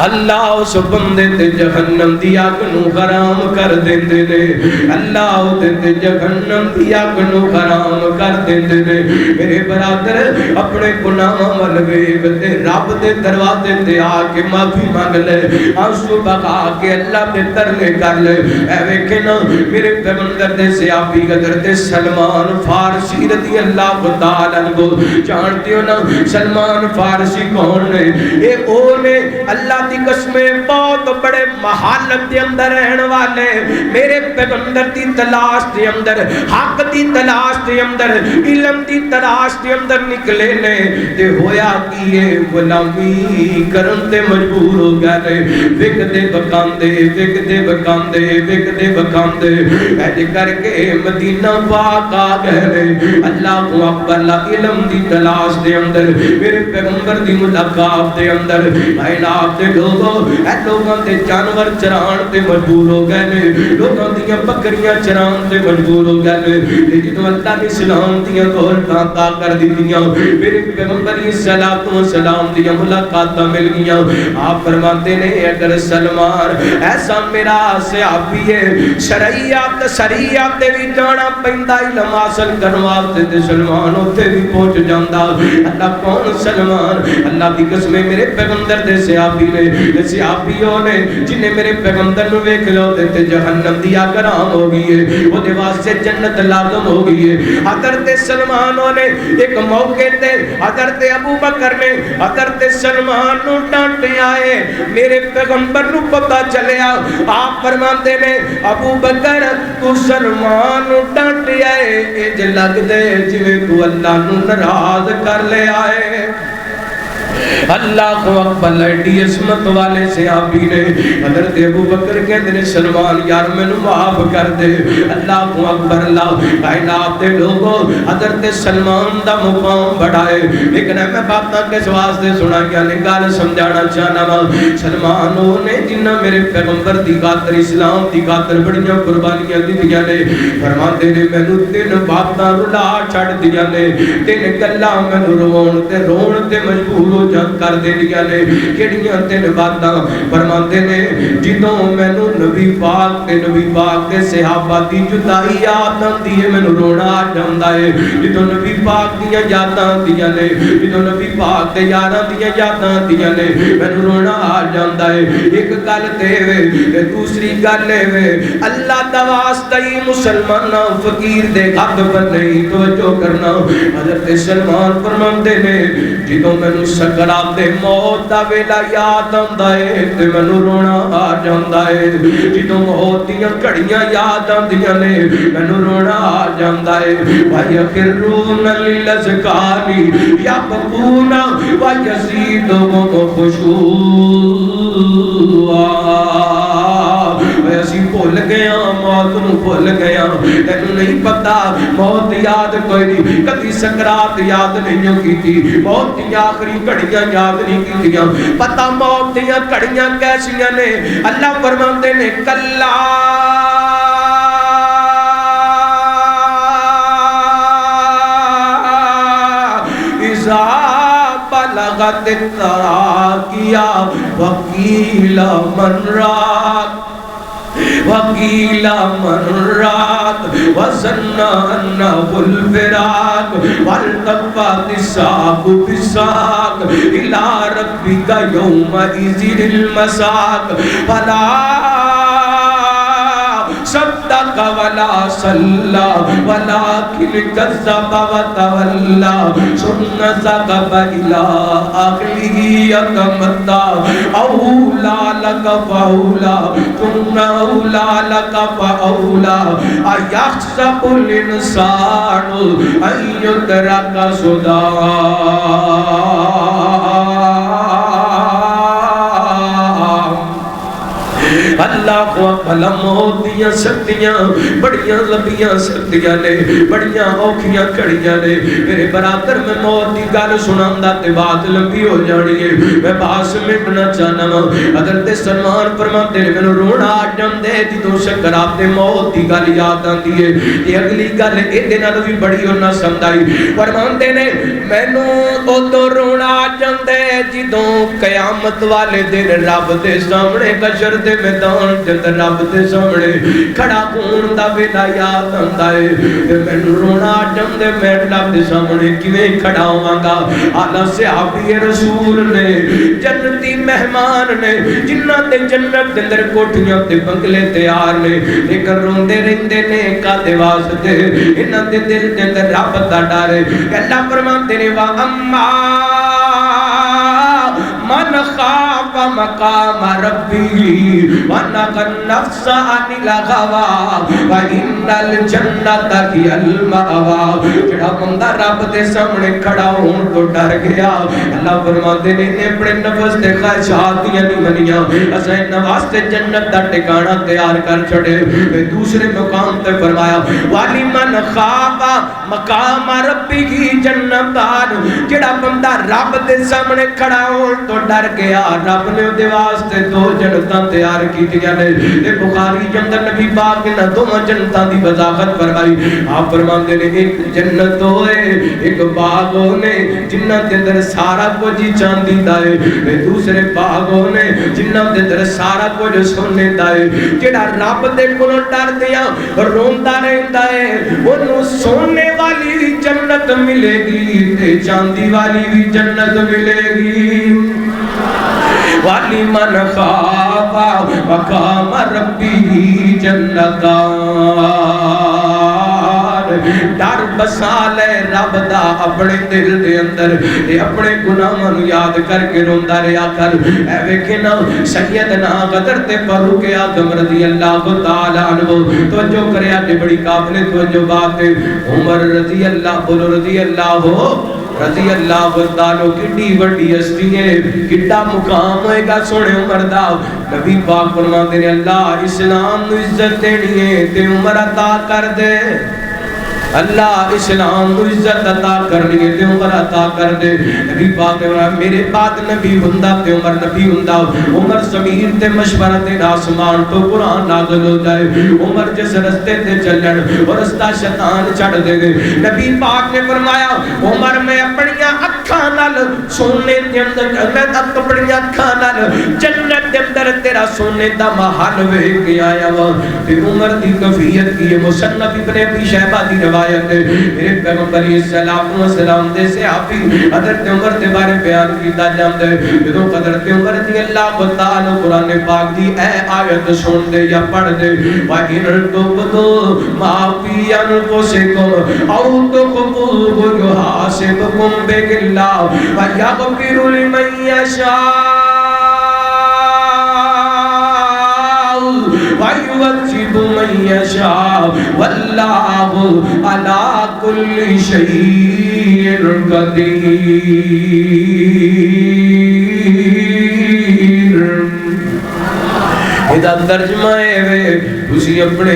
Speaker 1: اللہ اس بندے تے جہنم دی اگ نو حرام کر دیندے نے اللہ او تے جہنم دی اگ نو حرام کر دیندے نے میرے برادر اپنے گناہاں ول ویکھ تے رب دے دروازے تے آ کے معافی مانگ لے آنسو بہا کے اللہ دے ترلے کر لے اے ویکھے نا میرے پیغمبر دے صحابی حضرت سلمان فارسی رضی اللہ تعالی عنہ جانتے ہو نا سلمان فارسی کون نے اے او نے اللہ دی قسمیں بہت بڑے محلت دے اندر رہن والے میرے پیغمبر دی تلاش دے اندر حق دی تلاش دے اندر علم دی تلاش دے اندر نکلے نے تے ہویا کیے غلامی کرن تے مجبور ہو گئے وک دے بکاندے ایسے کر کے مدینہ پاک آ گئے اللہ کو اکبر علم دی تلاش دے اندر میرے پیغمبر دی ملاقات دے اندر کائنات دے لوگوں تے جانور چران تے مجبور ہو گئے نے لوگوں دیاں بکریاں چران تے مجبور ہو گئے نے جدوں اللہ نے اسلام دیاں دولتاں عطا کر دتیاں میرے پیغمبر علیہ الصلوۃ والسلام دیاں ملاقاتاں مل گئیاں آپ فرماتے نے اگر سلمان ایسا میرا صحابی ہے شریعت تے بھی جانا پیندا علم حاصل کرن واسطے تے سلمان اوتھے بھی پہنچ جاندا اللہ کون سلمان اللہ دی قسم میرے پیغمبر دے صحابی نے صحابیوں نے جنہیں میرے پیغمبر نو ویکھ لو تے جہنم دی اگ حرام ہو گئی ہے او دے واسطے جنت لازم ہو گئی ہے حضرت سلمانوں نے ایک موقع تے حضرت ابو بکر نے حضرت سلمان نو ڈانٹیا ہے میرے پیغمبر نو پتہ چلیا آپ فرماندے نے ابو بکر تو سلمان نو ڈانٹیا ہے اج لگ دے جویں تو اللہ نو ناراض کر لیا ہے اللہ کو اکبر ایڈی عظمت والے صحابی نے حضرت ابو بکر کہتے ہیں سلمان یار میں نو معاف کر دے اللہ کو اکبر اللہ کائنات دے لوگوں حضرت سلمان دا مقام بڑھائے لیکن میں باتاں کس واسطے سنا کیا نکال سمجھانا چاہنا وا سلمانوں نے جنہ میرے پیغمبر دی خاطر اسلام دی خاطر بڑیاں قربانیاں دتیاں نے فرماتے نے مینوں تین باتاں رلا چھڑ دیاں نے تین گلاں مینوں رون تے مجبور ہو جان کر دے لیا نے کیڑیاں تین باتاں فرماتے نے جدوں مینوں نبی پاک تے صحابہ دی جدائی یاد آندی ہے مینوں رونا آ جاندا ہے جدوں نبی پاک دیاں یاداں آندیاں نے جدوں نبی پاک دے یاراں دیاں یاداں آندیاں نے مینوں رونا آ جاندا ہے ایک گل تے تے دوسری گل ہے اللہ دا واسطہ ہی مسلماناں فقیر دے حق پر نہیں توجہ کرنا حضرت سلمان فرماندے نے جدوں مینوں سکرات موت دا ویلا یاد آندا ہے تے مینوں رونا آ جاندا ہے جدوں موت دیاں گھڑیاں یاد آندیاں نے مینوں رونا آ جاندا ہے وَيَخِرُّونَ لِلْأَذْقَانِ يَبْكُونَ وَيَزِيدُهُمْ خُشُوعًا اسی بھول گیا موت نو بھول گیا تینوں نہیں پتا موت یاد کوئی نہیں کبھی سکرات یاد نہیں کیتی موت دی آخری گھڑیاں یاد نہیں کیتیاں پتا موت دی گھڑیاں کیسیاں نے اللہ فرماندے نے کلا اذا بلغت التراقیا وقیل من راق وقیل من راق وظن انه الفراق والتفت الساق بالساق الى ربك يومئذ المساق فلا صدق ولا صلى ولكن كذب وتولى ثم ذهب إلى أهله يتمطى أولى لك فأولى ثم أولى لك فأولى أيحسب الإنسان أن يترك سدى اللہ کو قلم ہوتیاں سختیاں بڑیاں لمبیاں سختیاں نے بڑیاں اوکھیاں کڑیاں نے میرے برادر میں موت دی گل سناندا تے بات لمبی ہو جانی ہے میں باس مٹنا چاہنا وا حضرت سلمان فرماتے نے مینوں رونا آ جاندے جدوں سکرات تے موت دی گل یاد آندی ہے تے اگلی گل ایدے نال وی بڑی ہونا سمجھائی فرماندے نے مینوں اودوں رونا آ جاندے جدوں قیامت والے دن رب دے سامنے حشر دے میدان تے رب دے سامنے کھڑا ہون دا ویلا یاد آندا ہے تے مینوں رونا آ جاندے میں رب دے سامنے کیویں کھڑا ہوواں گا اعلی صحابی رسول نے جنتی مہمان نے جنہاں تے جنت دے اندر کوٹھیاں تے بنگلے تیار نے لیکن روندے رہندے نے کادے واسطے انہاں دے دل دے اندر رب دا ڈر ہے اللہ فرماندے نے وا اما من خاف مقام ربی ونہى النفس عن الهوى فإن الجنة هي المأوى جڑا بندہ رب دے سامنے کھڑا ہون تو ڈر گیا اللہ فرماتے نے اپنے نفس دے خواہشات دیاں نہیں منیاں اساں انہاں واسطے جنت دا ٹھکانہ تیار کر چھڑے دوسرے مقام تے فرمایا وَلِمَنْ خَافَ مَقَامَ رَبِّهِ جَنَّتَانِ جڑا بندہ رب دے سامنے کھڑا ہون تو ڈر گیا رب نے دے واسطے دو جنتاں تیار کیتیاں نے اے بخاری کے اندر نبی پاک نے دو جنتاں دی وضاحت فرمائی آپ فرماندے نے ایک جنت ہوئے ایک باغ ہونے جنہاں دے اندر سارا کچھ چاندی دا ہے دوسرے باغ ہونے جنہاں دے اندر سارا کچھ سونے دا ہے جڑا رب دے کولوں ڈردیاں روندا رہندا ہے اونوں سونے والی جنت ملے گی تے چاندی والی بھی جنت ملے گی وَلِمَنْ خَافَ مَقَامَ رَبِّهِ جَنَّتَانِ ڈر بسا لے رب دا اپنے دل دے اندر تے اپنے گناہاں نوں یاد کر کے روندا رہیا کر اے ویکھنا سیدنا حضرت فاروق اعظم رضی اللہ تعالی عنہ توجہ کریا تے بڑی قابل توجہ بات ہے عمر رضی اللہ بولو رضی اللہ رضی اللہ تعالیٰ کتنی بڑی ہستی ہے کتنا مقام ہوئے گا سونے عمر دا نبی پاک فرماتے ہیں اللہ اسلام نو عزت دینی ہے تے عمر عطا کر دے اللہ اسلام کو عزت عطا کرنی ہے تے عمر عطا کر دے نبی پاک نے فرمایا میرے بعد نبی ہوندا تے عمر نبی ہوندا عمر زمین تے مشورہ تے آسمان تو قرآن نازل ہوتا ہے عمر جس رستے تے چلن اور رستہ شیطان چڑھ دے گے نبی پاک نے فرمایا عمر میں اپنی اکھاں نال سونے دے اندر میں اپنی اکھاں نال جنت دے اندر تیرا سونے دا محل ویکھ کے آیا وا تے عمر دی کیفیت کی مصنف ابن ابی شیبہ دی روایت ہے میرے پیغمبر علیہ السلام دے صحابی حضرت عمر دے بارے بیان کیتا جاندا ہے جدوں حضرت عمر رضی اللہ تعالی قرآن پاک دی اے آیت سن دے یا پڑھ دے وَإِنْ تُبْدُوا مَا فِي أَنفُسِكُمْ أَوْ تُخْفُوهُ يُحَاسِبْكُم بِهِ اللَّهُ وَيَغْفِرُ لِمَن يَشَاءُ وَيُعَذِّبُ مَن يَشَاءُ وَاللَّهُ عَلَى كُلِّ شَيْءٍ قَدِيرٌ ادا ترجمہ ہے اسی اپنے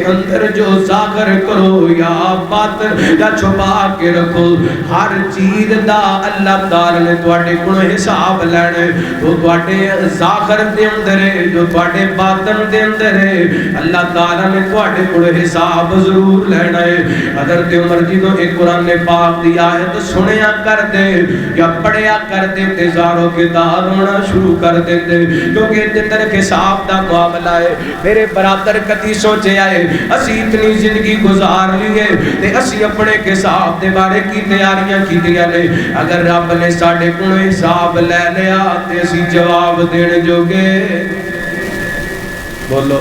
Speaker 1: اندر جو ظاہر کرو یا باطن یا چھپا کے رکھو ہر چیز دا اللہ تعالی نے تواڈے کولوں حساب لینا تو تواڈے ظاہر دے اندر ہے جو تواڈے باطن دے اندر ہے اللہ تعالی نے تواڈے کولوں حساب ضرور لینا ہے حضرت عمر جی تو ایک قرآن پاک دی آیت سنیا کر دے یا پڑھیا کر دے تے زارو کے دار ہونا شروع کر دیتے کیونکہ اندر حساب دا معاملہ ہے میرے برادر کدی سوچے آئے اسی اتنی زندگی گزار لیے تے اسی اپنے حساب دے بارے کی تیاریاں کی دیا نے اگر رب نے ساڑھے کونوں حساب لے لیا تے اسی جواب دینے جو گے بولو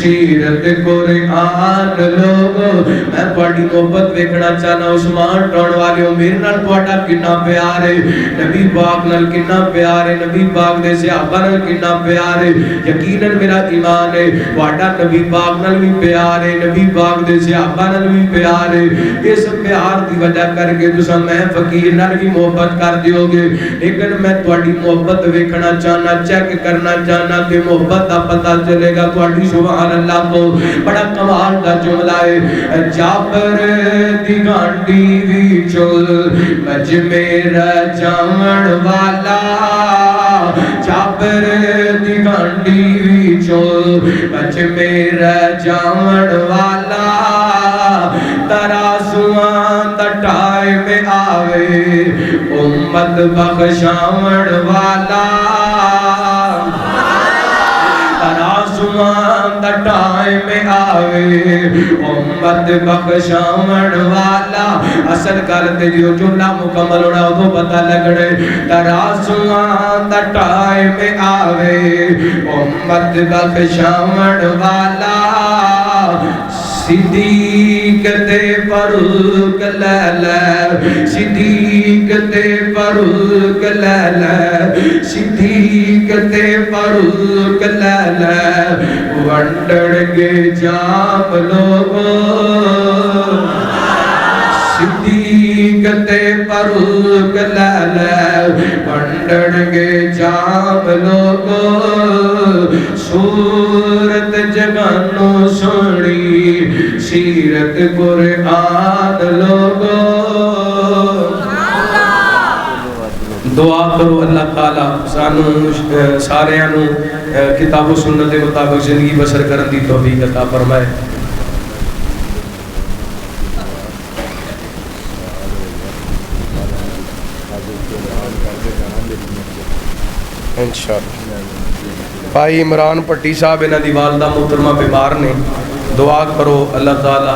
Speaker 1: سیرت قرآن لوگو میں تھوڑی محبت ویکھنا چاہنا عثمان ٹون والے ہو میرے نال تھوڑا کنا پیار ہے نبی پاک نال کنا پیار ہے نبی پاک دے صحابہ نال کنا پیار ہے یقیناً میرا ایمان ہے تھوڑا نبی پاک نال بھی پیار ہے نبی پاک دے صحابہ نال بھی پیار ہے اس پیار دی وجہ کر کے تساں میں فقیر نال بھی محبت کر دیو گے لیکن میں تھوڑی محبت ویکھنا چاہنا چیک کرنا چاہنا کہ محبت دا پتہ چلے گا تھوڑی سبحان اللہ تو بڑا کمال دا جملہ ہے جابر دی گانڈی وچوں مجھ میرا جاون والا جابر دی گانڈی وچوں مجھ میرا جاون والا ترازوان دا ٹائم آوے امت بخشاون والا ترازوان دا ٹائم آوے امت بخشاون والا اصل کرتے جو جملہ مکمل ہونا وہ پتہ لگڑے ترازوان دا ٹائم آوے امت بخشاون والا صدیق تے فاروق لے صدیق تے فاروق لے صدیق تے فاروق لے ونڈڑ گے جام لوگوں صدیق تے فاروق لے ونڈڑ گے جام لوگوں صورت جگانو سنی سیرت قرآن لوگو دعا کرو اللہ تعالیٰ سانو سارے انو کتاب و سنت مطابق زندگی بسر کرن دی توفیق عطا فرمائے انشاءاللہ بھائی عمران پٹی صاحب انہاں دی والدہ محترمہ بیمار نے دعا کرو اللہ تعالیٰ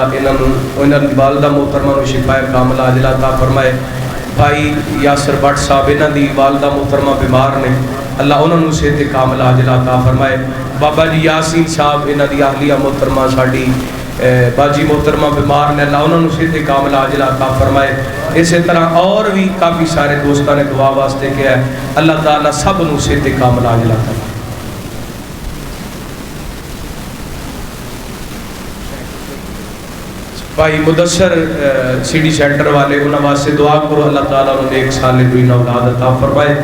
Speaker 1: انہاں دی والدہ محترمہ نو شفا کاملہ عاجلہ عطا فرمائے بھائی یاسر بٹ صاحب انہاں دی والدہ محترمہ بیمار نے اللہ انہاں نو صحت کاملہ عاجلہ عطا فرمائے بابا جی یاسین صاحب انہاں دی اہلیہ محترمہ ساڈی باجی محترمہ بیمار نے اللہ انہوں نے صحت کاملہ عاجلہ عطا فرمائے اسی طرح اور بھی کافی سارے دوستان نے دعا واسطے کیا ہے اللہ تعالیٰ سب نو صحت کاملہ عاجلہ عطا فرمائے بھائی مدثر سیڈی سینٹر والے انہوں واسطے دعا کرو اللہ تعالیٰ انہوں نے ایک سال دوئی اولاد عطا فرمائے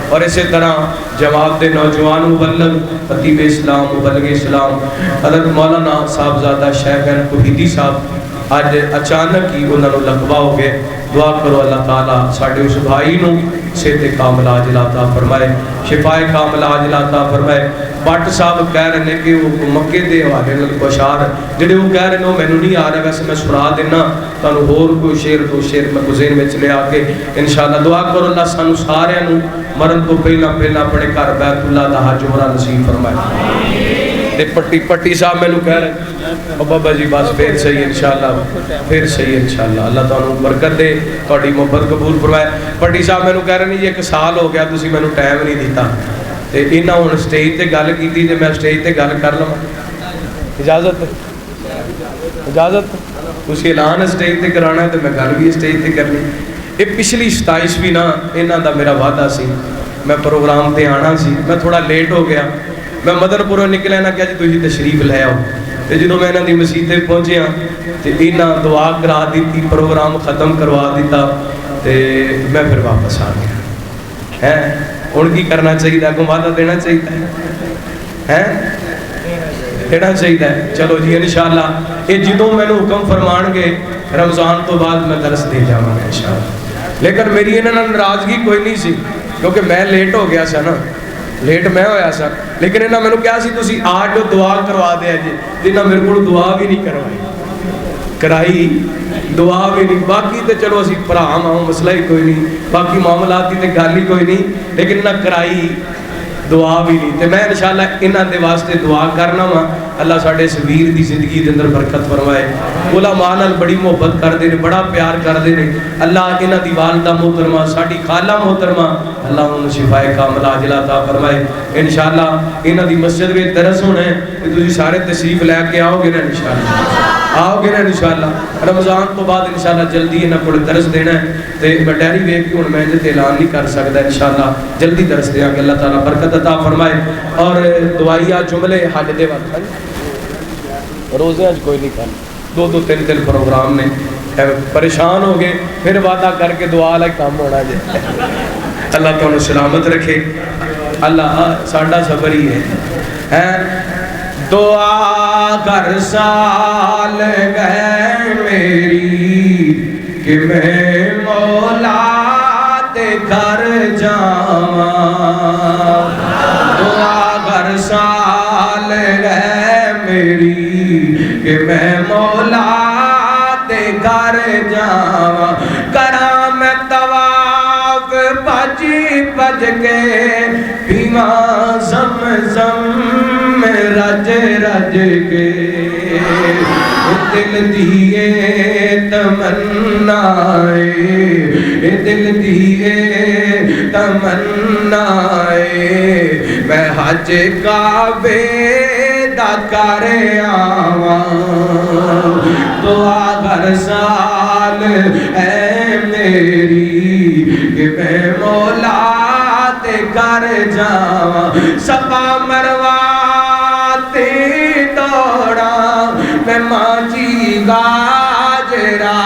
Speaker 1: اور اسی طرح جماعت دے نوجوان مبلغ خطیب اسلام مبلغ اسلام حضرت مولانا صاحبزادہ شیخ توحیدی صاحب آج اچانک ہی انہوں نے لقبہ ہو گئے دعا کرو اللہ تعالیٰ ساڑھے اس بھائی نو صحت کاملہ عاجلہ عطا فرمائے شفا کاملہ عاجلہ عطا فرمائے بٹ صاحب کہہ رہے ہیں کہ وہ مکے دے حوالے نال بشار جڑے وہ کہہ رہے ہیں میں نہیں آ رہا ویسے میں سنا دینا تانوں ہور کوئی شعر دو شعر میں ذہن وچ لے آ کے انشاءاللہ دعا کرو اللہ سانو سارے نو مرن تو پہلا اپنے گھر بیت اللہ دا حج عمرہ نصیب فرمائے تے پٹی صاحب میں کہہ رہے ہیں بابا جی بس پھر صحیح انشاءاللہ پھر صحیح انشاءاللہ اللہ تعالیٰ برکت دے تہاڈی محبت قبول فرمائے پٹی صاحب میں کہہ رہے ہیں یہ ایک سال ہو گیا تسی مینوں ٹائم نہیں دیتا تے انہاں ہن سٹیج تے گل کیتی تے میں سٹیج تے گل کر لواں اجازت تسی اعلان سٹیج تے کرانا ہے تے میں گل بھی سٹیج تے کرنی یہ پچھلی 27ویں نا انہاں دا میرا وعدہ سی میں پروگرام تے آنا سی میں تھوڑا لیٹ ہو گیا میں مدن پوروں نکلے نا کہ جی تسی تشریف لے آؤ تے جدوں میں انہاں دی مسجد تے پہنچیا تے انہاں دعا کرا دیتی پروگرام ختم کروا دیتا تے میں پھر واپس آ گیا ہے ہن کی کرنا چاہیے اگوں وعدہ دینا چاہیے ہے دینا چاہیے چلو جی انشاءاللہ یہ جدوں میں حکم فرمان گے رمضان تو بعد میں درس دے جاواں گا انشاءاللہ لیکن میری انہاں نال ناراضگی کوئی نہیں سی کیونکہ میں لیٹ ہو گیا سا نا لیٹ میں ہویا سا لیکن انہاں مینوں کہا سی تسی آج جو دعا کروا دے جی جنہاں میرے کول دعا بھی نہیں کرائی دعا بھی نہیں باقی تے چلو اسی بھرا ماں مسئلہ ہی کوئی نہیں باقی معاملات دی تے گل ہی کوئی نہیں لیکن نہ کرائی دعا بھی نہیں. تے میں انشاءاللہ انہاں دے واسطے دعا کرنا وا اللہ ساڈے اس ویر دی زندگی دے اندر برکت فرمائے. علماء نال بڑی محبت کردے نے, بڑا پیار کردے نے. اللہ انہاں دی والدہ محترمہ ساڈی خالہ محترمہ اللہ انہوں شفائے کاملہ عاجلہ عطا فرمائے. انشاءاللہ انہاں دی مسجد میں درس ہونا ہے تے تسی سارے تشریف لے کے آؤ گے نا انشاءاللہ, آؤ گے نا انشاءاللہ. رمضان تو بعد انشاءاللہ جلدی انہاں کو درس دینا ہے تے میں ڈائری ویکھ کے ہن میں تے اعلان نہیں کر سکدا. انشاءاللہ جلدی درس دیاں گے. اللہ تعالیٰ برکت عطا فرمائے. اور دعائیا جملے حج دے وقت روزے اج کوئی نہیں کر, 2-3 پروگرام نے, پریشان ہو گئے پھر وعدہ کر کے دعا والا کام ہونا جائے. اللہ تعالیٰ سلامت رکھے. اللہ ساڈا صبر ہی ہے. دعا کر سال گئے میری کہ میں مولا دے گھر جاواں. دعا کر سال گئے میری کہ میں مولا دے گھر جاواں. کراں میں طواف بھج بھج کے پیواں زمزم رج رج کے. دل دیئے تمنائے, دل دیئے تمنائے, میں حج کعبے دا کر آواں. دعا ہر سال اے میری کہ میں مولا تے کر جاواں. صفا مروا تے دوڑا میں ماجی گاجرا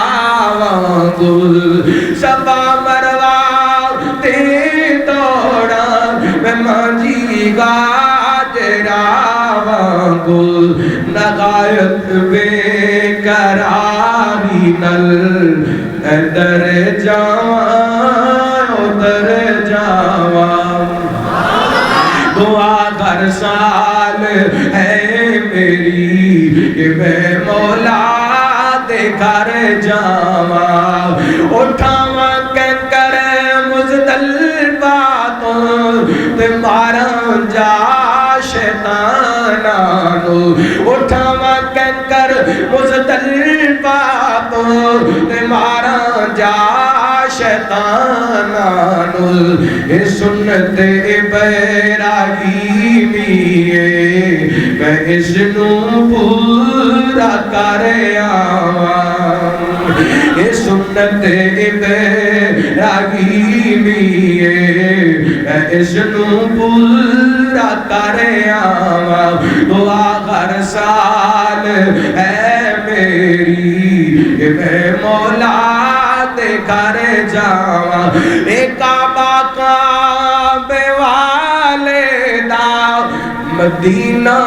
Speaker 1: وانگل. صفا مروا تے دوڑا میں ماجی گاجرا وانگل. نغایت بے قراری نل ادھر جاواں ادھر جاواں. دعا ہر سال ہے میری کہ میں مولا دے گھر جاواں. اٹھاواں کنکر مزدلفہ تو تے ماراں جا شیطاناں نو. اٹھاواں کنکر مزدلفہ تو تے ماراں جا شیطاناں نو. اے سنت ابراہیمی ہے میں اس نو پورا کر آواں. اے سنت ابراہیمی ہے میں اس نو پورا کر آواں. دعا ہر سال ہے میری کہ میں مولا دے گھر جاواں. اے کعبہ کعبے والے دا مدینہ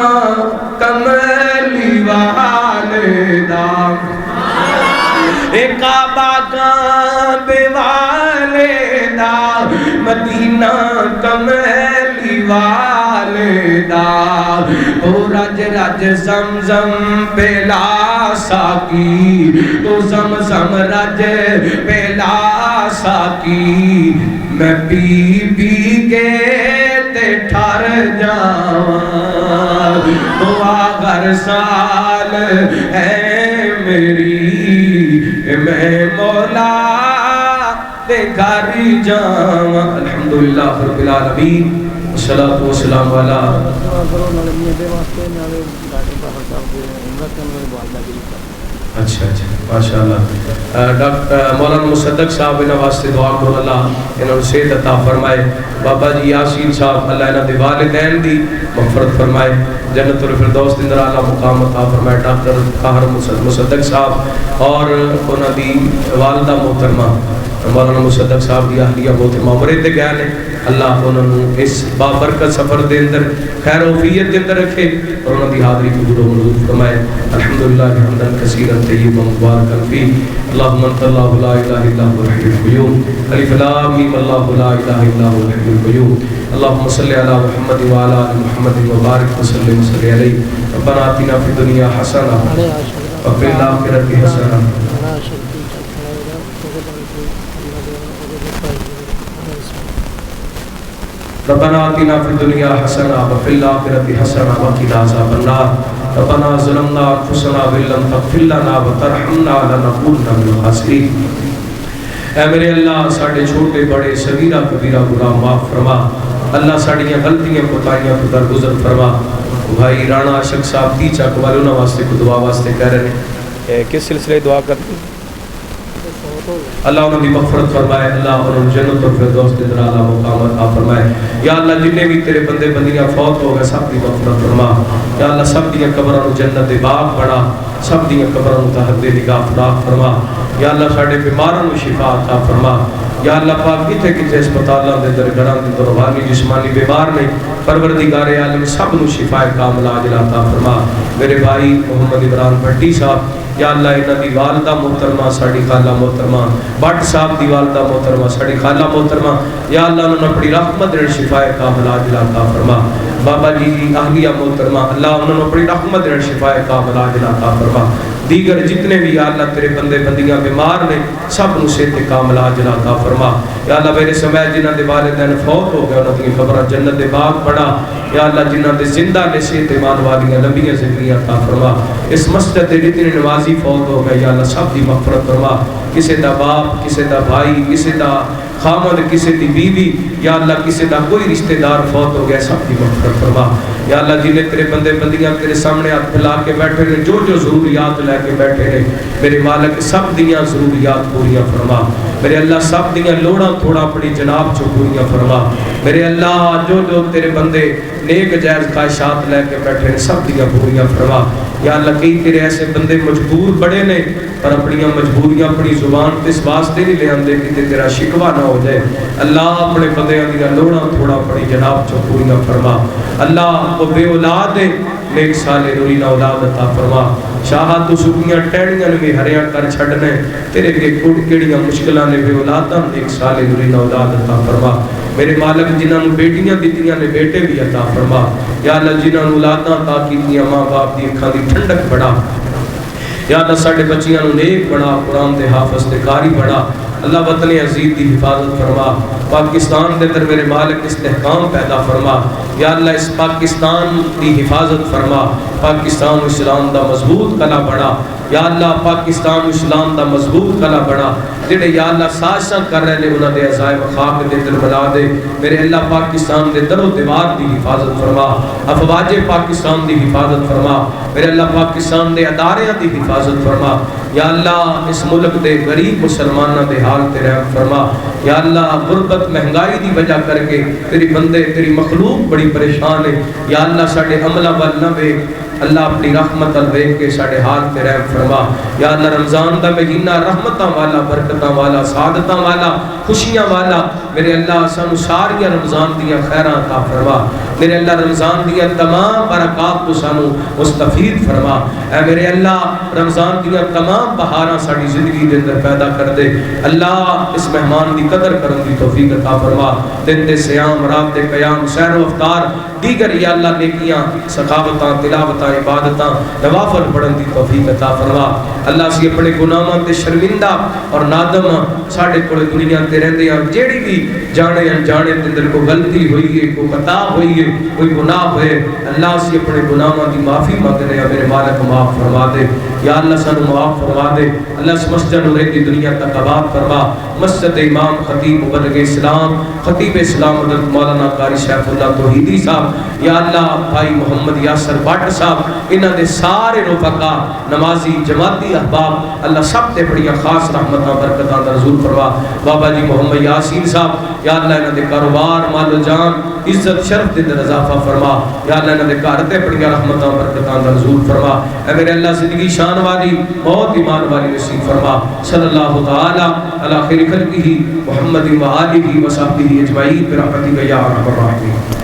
Speaker 1: کملی والے دا. اے کعبہ کعبے والے دا مدینہ کملی والے دا. او رج رج زمزم پلا ساکی تو زمزم رج پلا ساکی. میں پی پی کے تے ٹھر جاواں. دعا ہر سال ہے میری میں مولا دے گھر جاواں. الحمدللہ رب العالمین والصلاة والسلام علی. اچھا اچھا ماشاءاللہ. ڈاکٹر مولانا مصدق صاحب انہاں واسطے دعا کرو اللہ انہاں نوں صحت عطا فرمائے. بابا جی یاسین صاحب اللہ انہاں دے والدین دی مغفرت فرمائے, جنت الفردوس دے اندر اعلیٰ مقام عطا فرمائے. ڈاکٹر طاہر مصدق صاحب اور انہاں دی والدہ محترمہ مولانا مصدق صاحب دی اہلیہ محترمہ عمرے تے گئے نے. اللہ انہاں نوں اس بابرکت سفر دے اندر خیر و عافیت دے اندر رکھے اور انہاں دی حاضری قبول و منظور فرمائے. الحمدللہ حمدا کثیرا طیبا مبارکا فیہ. اللہم انت اللہ لا الہ الا هو الحی القیوم. الف لام میم اللہ لا الہ الا هو الحی القیوم. اللہم صلی علی محمد وعلی آل محمد وبارک وسلم صلی علیہ. ربنا آتنا فی الدنیا حسنہ وفی الآخرۃ حسنہ. ربنا آتنا فی الدنیا حسنہ وفی الآخرۃ حسنہ وقنا عذاب النار ربنا ظلمنا انفسنا وان لم تغفر لنا وترحمنا لنکونن من الخاسرین۔ اے میرے اللہ ساڈے چھوٹے بڑے صغیرہ کبیرہ گناہ معاف فرما، اللہ ساڈیاں غلطیاں کوتاہیاں تو درگزر فرما۔ بھائی رانا عاشق صاحب دی چک والے انہاں واسطے کو دعا واسطے کہہ رہے ہیں، کس سلسلے دعا کرتے ہیں؟ اللہ انہوں کی مغفرت فرمائے، اللہ انہوں جنت اور فردوس کے در اعلیٰ مقام عطا فرمائے۔ یا اللہ جننے بھی تیرے بندے بندیاں فوت ہو گئے سب کی مغفرت فرما، یا اللہ سب دیاں قبراں جنت باغ بنا، سب دیاں قبراں تحت نگاہ فراغ فرما، یا اللہ ساڈے بیماراں نوں شفا عطا فرما، یا اللہ پاک کتے کتے اسپتالاں دے در گھراں دے در روحانی جسمانی بیمار نے پروردگار عالم سب نوں شفا کاملہ عاجل عطا فرما۔ میرے بھائی محمد عمران بھٹی صاحب، یا اللہ انہاں دی والدہ محترمہ ساڈی خالہ محترمہ بٹ صاحب دی والدہ محترمہ ساڈی خالہ محترمہ، یا اللہ انہوں نے اپنی رحمت دے شفا کاملہ عاجل عطا فرما۔ بابا جی دی اہلیہ محترمہ، اللہ انہوں نے اپنی رحمت دے شفا کاملہ عاجل عطا فرما۔ دیگر جتنے بھی یا اللہ تیرے بندے بندیاں بیمار نے سب نوں صحت کاملہ عاجل عطا فرما۔ یا اللہ میرے سمیت جنہاں دے والدین فوت ہو گئے انہاں دی قبراں جنت دے باغ بنا، یا اللہ جنہاں دے زندہ نے صحت ایمان والیاں لمبیاں زندگیاں عطا فرما۔ اس مسجد دے جتنے نمازی فوت ہو گئے یا اللہ سب دی مغفرت فرما، کسی دا باپ کسی دا بھائی کسی دا خامد کسی دی بیوی، یا اللہ کسی دا کوئی رشتہ دار فوت ہو گیا سب دی مغفرت فرما۔ یا اللہ جنہیں تیرے بندے بندیاں تیرے سامنے ہاتھ پھیلا کے بیٹھے نے جو جو ضروریات لے کے بیٹھے نے میرے مالک سب دیاں ضروریات پوریاں فرما۔ میرے اللہ سب دیاں لوڑاں تھوڑا اپنی جناب چو پوریاں فرما۔ میرے اللہ جو جو تیرے بندے نیک جائز خواہشات لے کے بیٹھے نے سب دیاں پوریاں فرما۔ یا اللہ کئی تیرے ایسے بندے مجبور بڑے نے پر اپنی مجبوریاں اپنی زبان تے اس واسطے نہیں لے آندے کہ تیرا شکوہ نہ ہو جائے۔ اللہ اپنے بندے دیاں لوڑاں تھوڑا اپنی جناب چو پوریاں فرما۔ اللہ وہ بے اولاد ہے نیک سالے نوری نہ اولاد عطا فرما۔ شاہاں تو سکیاں ٹہنیاں نے بھی ہریاں کر چھڑنے تیرے کے کڑیاں مشکلہ نے بے اولاداں نیک سالے نوری نہ اولاد عطا فرما۔ میرے مالک جنہاں نے بیٹیاں دیتیاں نے بیٹے بھی عطا فرما۔ یا اللہ جنہاں نے اولاداں عطا کیتیاں ماں باپ دی اکھاں دی ٹھنڈک بڑھا، یا اللہ ساڈے بچیاں نوں نیک بنا، قرآن دے حافظ تے قاری بنا۔ اللہ وطن عزیز دی حفاظت فرما، پاکستان دے در میرے مالک استحکام پیدا فرما۔ یا اللہ اس پاکستان دی حفاظت فرما، پاکستان و اسلام دا مضبوط قلعہ بنا۔ یا اللہ پاکستان و اسلام دا مضبوط قلعہ بنا۔ جڑے یا اللہ سازشاں کر رہے نے انہاں دے عزائم خاک دے دل بنا دے۔ میرے اللہ پاکستان دے در و دیوار دی حفاظت فرما، افواج پاکستان دی حفاظت فرما۔ میرے اللہ پاکستان دے اداریاں دی حفاظت فرما۔ یا اللہ اس ملک دے غریب مسلمانہ دے حال تے رحم فرما۔ یا اللہ غربت مہنگائی دی وجہ کر کے تیری بندے تیری مخلوق بڑی پریشان ہے، یا اللہ ساڈے عملہ وال نہ وے، اللہ اپنی رحمت الویک کے ساڑھے حال تے رحم فرما۔ یا اللہ رمضان دا مہینہ رحمتاں والا برکتاں والا سعادتاں والا خوشیاں والا، میرے اللہ سانو ساریاں رمضان دیا خیراں عطا فرما۔ میرے اللہ رمضان دیا تمام برکات کو سانو مستفید فرما۔ اے میرے اللہ رمضان دیا تمام بہاراں ساڑی زندگی دے اندر پیدا کر دے۔ اللہ اس مہمان دی قدر کرن دی توفیق عطا فرما۔ دن دے سیام رات دے قیام سیر و افطار دیگر یا اللہ نیکیاں سخاوتاں تلاوتاں عبادتاں نوافل پڑھن دی توفیق عطا فرما۔ اللہ سی اپنے گناہاں تے شرمندہ اور نادم ساڈے کول دنیا تے رہندے ہیں، جیڑی بھی جانے انجانے تے دل کو غلطی ہوئی ہے، کوئی خطا ہوئی ہے، کوئی گناہ ہوئے، اللہ سی اپنے گناہاں دی معافی مانگنے ہیں، میرے مالک معاف فرما دے۔ یا اللہ سانو معاف فرما دے۔ اللہ اس مسجد نو رہتی دنیا تک آباد فرما۔ مسجد امام خطیب مبلغ اسلام خطیب اسلام حضرت مولانا قاری شیخ اللہ توحیدی صاحب، یا اللہ بھائی محمد یاسر بٹ صاحب، انہاں دے سارے رفقا نمازی جماعتی احباب، اللہ سب تے بڑی خاص رحمتاں برکتاں دا نزول فرما۔ بابا جی محمد یاسین صاحب، یا اللہ انہاں دے کاروبار مال و جان عزت شرف دے اندر اضافہ فرما۔ یا اللہ انہاں دے گھر تے بڑی رحمتاں برکتاں دا نزول فرما۔ اے میرے اللہ زندگی شان والی موت ایمان والی نصیب فرما۔ صلی اللہ تعالی علی خیر خلقہ محمد و آلہ و صحبہ اجمعین برحمتک یا ارحم الراحمین۔